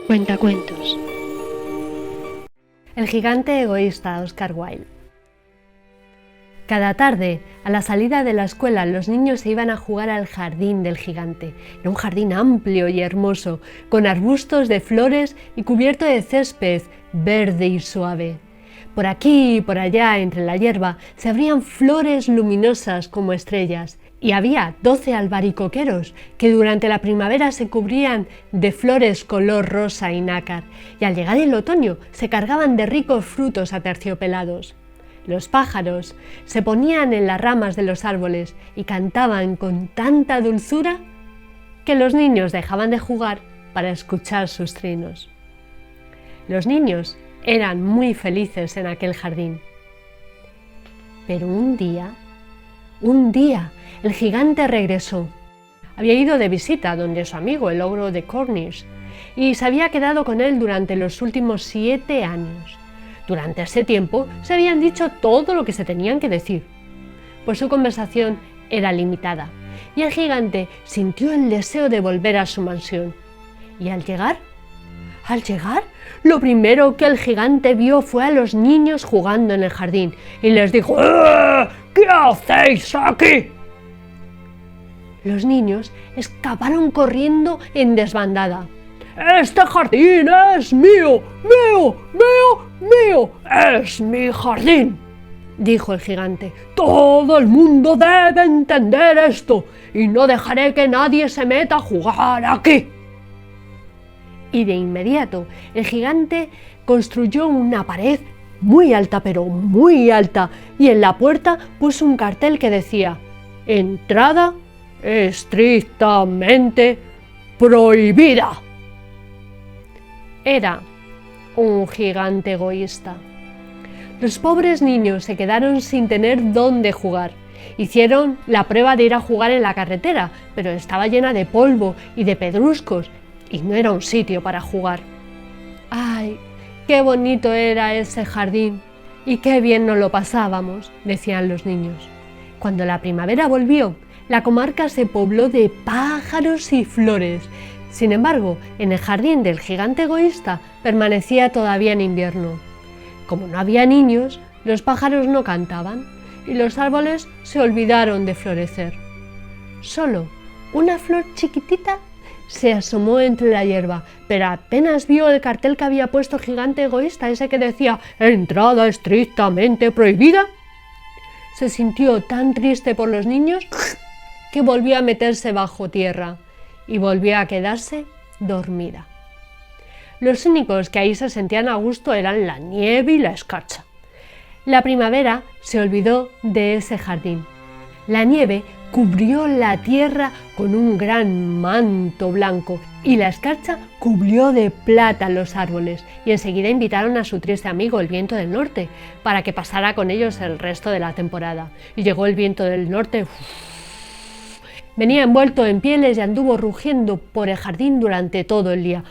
Cuentacuentos. El gigante egoísta, Oscar Wilde. Cada tarde, a la salida de la escuela, los niños se iban a jugar al jardín del gigante. Era un jardín amplio y hermoso, con arbustos de flores y cubierto de césped verde y suave. Por aquí y por allá, entre la hierba, se abrían flores luminosas como estrellas, y había 12 albaricoqueros que durante la primavera se cubrían de flores color rosa y nácar, y al llegar el otoño se cargaban de ricos frutos aterciopelados. Los pájaros se ponían en las ramas de los árboles y cantaban con tanta dulzura que los niños dejaban de jugar para escuchar sus trinos. Los niños eran muy felices en aquel jardín. Pero un día, el gigante regresó. Había ido de visita donde su amigo, el ogro de Cornish, y se había quedado con él durante los últimos 7 años. Durante ese tiempo se habían dicho todo lo que se tenían que decir, pues su conversación era limitada, y el gigante sintió el deseo de volver a su mansión. Y al llegar, lo primero que el gigante vio fue a los niños jugando en el jardín, y les dijo: ¿Qué hacéis aquí? Los niños escaparon corriendo en desbandada. ¡Este jardín es mío! ¡Es mi jardín!, dijo el gigante. ¡Todo el mundo debe entender esto, y no dejaré que nadie se meta a jugar aquí! Y de inmediato el gigante construyó una pared muy alta, pero muy alta, y en la puerta puso un cartel que decía: «Entrada estrictamente prohibida». Era un gigante egoísta. Los pobres niños se quedaron sin tener dónde jugar. Hicieron la prueba de ir a jugar en la carretera, pero estaba llena de polvo y de pedruscos, y no era un sitio para jugar. ¡Ay, qué bonito era ese jardín! ¡Y qué bien nos lo pasábamos!, decían los niños. Cuando la primavera volvió, la comarca se pobló de pájaros y flores. Sin embargo, en el jardín del gigante egoísta permanecía todavía en invierno. Como no había niños, los pájaros no cantaban y los árboles se olvidaron de florecer. Solo una flor chiquitita se asomó entre la hierba, pero apenas vio el cartel que había puesto el gigante egoísta, ese que decía «Entrada estrictamente prohibida», se sintió tan triste por los niños que volvió a meterse bajo tierra y volvió a quedarse dormida. Los únicos que ahí se sentían a gusto eran la nieve y la escarcha. La primavera se olvidó de ese jardín. La nieve cubrió la tierra con un gran manto blanco y la escarcha cubrió de plata los árboles, y enseguida invitaron a su triste amigo, el viento del norte, para que pasara con ellos el resto de la temporada. Y llegó el viento del norte. Venía envuelto en pieles y anduvo rugiendo por el jardín durante todo el día.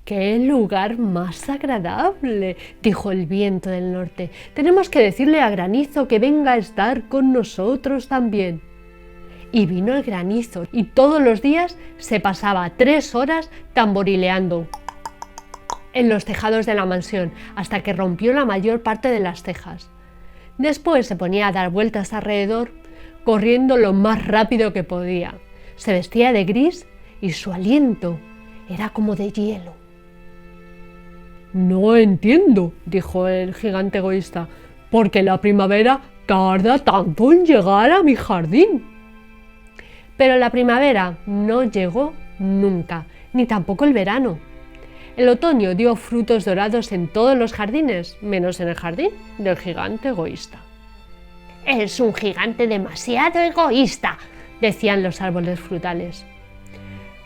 ¡Qué lugar más agradable!, dijo el viento del norte. Tenemos que decirle a Granizo que venga a estar con nosotros también. Y vino el granizo, y todos los días se pasaba 3 horas tamborileando en los tejados de la mansión, hasta que rompió la mayor parte de las tejas. Después se ponía a dar vueltas alrededor, corriendo lo más rápido que podía. Se vestía de gris y su aliento era como de hielo. «No entiendo», dijo el gigante egoísta, «por qué la primavera tarda tanto en llegar a mi jardín». Pero la primavera no llegó nunca, ni tampoco el verano. El otoño dio frutos dorados en todos los jardines, menos en el jardín del gigante egoísta. «Es un gigante demasiado egoísta», decían los árboles frutales.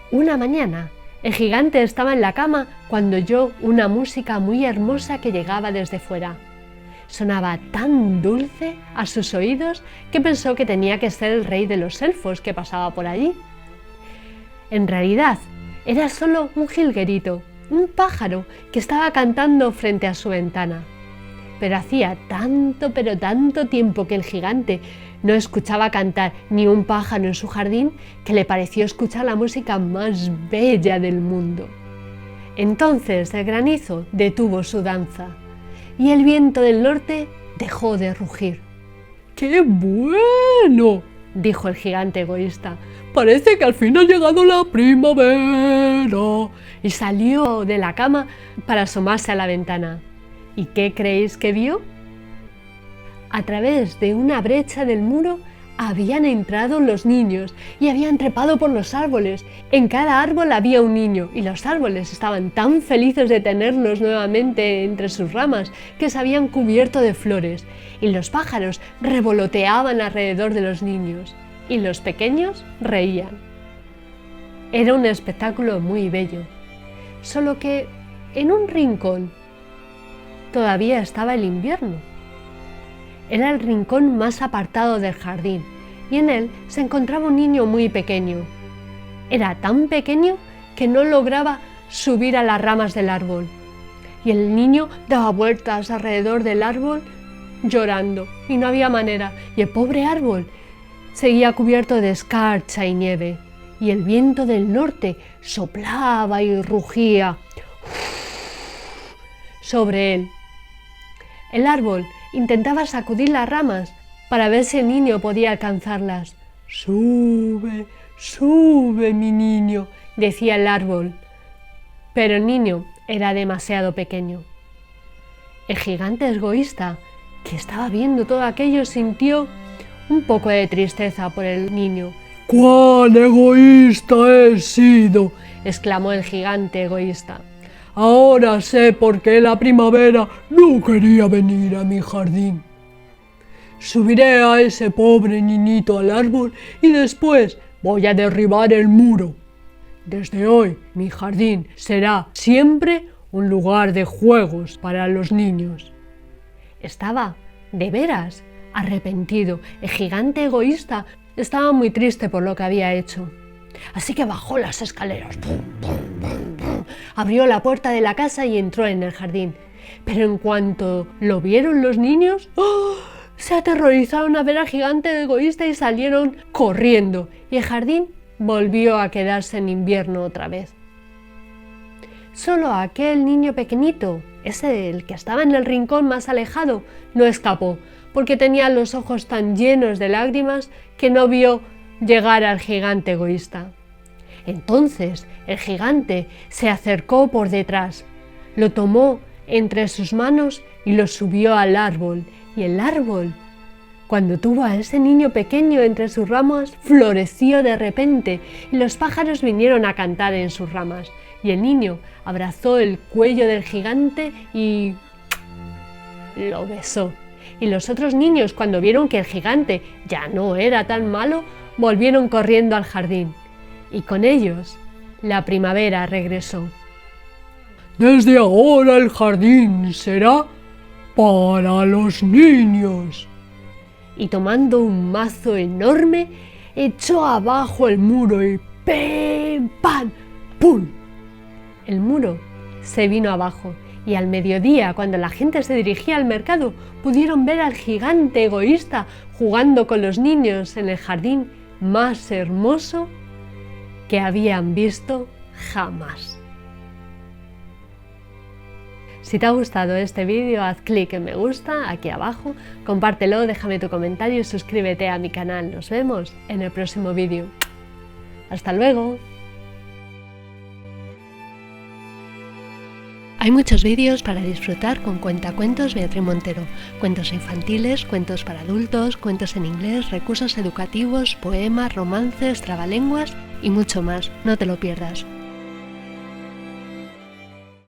Una mañana, el gigante estaba en la cama cuando oyó una música muy hermosa que llegaba desde fuera. Sonaba tan dulce a sus oídos que pensó que tenía que ser el rey de los elfos que pasaba por allí. En realidad, era solo un jilguerito, un pájaro que estaba cantando frente a su ventana. pero hacía pero tanto tiempo que el gigante no escuchaba cantar ni un pájaro en su jardín que le pareció escuchar la música más bella del mundo. Entonces el granizo detuvo su danza y el viento del norte dejó de rugir. ¡Qué bueno!, dijo el gigante egoísta. Parece que al fin ha llegado la primavera. Y salió de la cama para asomarse a la ventana. ¿Y qué creéis que vio? A través de una brecha del muro habían entrado los niños y habían trepado por los árboles. En cada árbol había un niño y los árboles estaban tan felices de tenerlos nuevamente entre sus ramas que se habían cubierto de flores y los pájaros revoloteaban alrededor de los niños y los pequeños reían. Era un espectáculo muy bello, solo que en un rincón todavía estaba el invierno. Era el rincón más apartado del jardín y en él se encontraba un niño muy pequeño. Era tan pequeño que no lograba subir a las ramas del árbol y el niño daba vueltas alrededor del árbol llorando y no había manera y el pobre árbol seguía cubierto de escarcha y nieve y el viento del norte soplaba y rugía sobre él. El árbol intentaba sacudir las ramas para ver si el niño podía alcanzarlas. «Sube, sube, mi niño», decía el árbol, pero el niño era demasiado pequeño. El gigante egoísta, que estaba viendo todo aquello, sintió un poco de tristeza por el niño. «¡Cuán egoísta he sido!», exclamó el gigante egoísta. «Ahora sé por qué la primavera no quería venir a mi jardín. Subiré a ese pobre niñito al árbol y después voy a derribar el muro. Desde hoy mi jardín será siempre un lugar de juegos para los niños». Estaba, de veras, arrepentido. El gigante egoísta estaba muy triste por lo que había hecho. Así que bajó las escaleras, abrió la puerta de la casa y entró en el jardín. Pero en cuanto lo vieron los niños, ¡oh!, se aterrorizaron a ver al gigante egoísta y salieron corriendo. Y el jardín volvió a quedarse en invierno otra vez. Solo aquel niño pequeñito, ese el que estaba en el rincón más alejado, no escapó, porque tenía los ojos tan llenos de lágrimas que no vio llegar al gigante egoísta. Entonces el gigante se acercó por detrás, lo tomó entre sus manos y lo subió al árbol, y el árbol, cuando tuvo a ese niño pequeño entre sus ramas, floreció de repente y los pájaros vinieron a cantar en sus ramas, y el niño abrazó el cuello del gigante y lo besó. Y los otros niños, cuando vieron que el gigante ya no era tan malo, volvieron corriendo al jardín, y con ellos la primavera regresó. «Desde ahora el jardín será para los niños». Y tomando un mazo enorme, echó abajo el muro y ¡pim, pam, pum! El muro se vino abajo y al mediodía, cuando la gente se dirigía al mercado, pudieron ver al gigante egoísta jugando con los niños en el jardín más hermoso que habían visto jamás. Si te ha gustado este vídeo, haz clic en me gusta aquí abajo, compártelo, déjame tu comentario y suscríbete a mi canal. Nos vemos en el próximo vídeo. ¡Hasta luego! Hay muchos vídeos para disfrutar con Cuentacuentos Beatriz Montero. Cuentos infantiles, cuentos para adultos, cuentos en inglés, recursos educativos, poemas, romances, trabalenguas y mucho más. No te lo pierdas.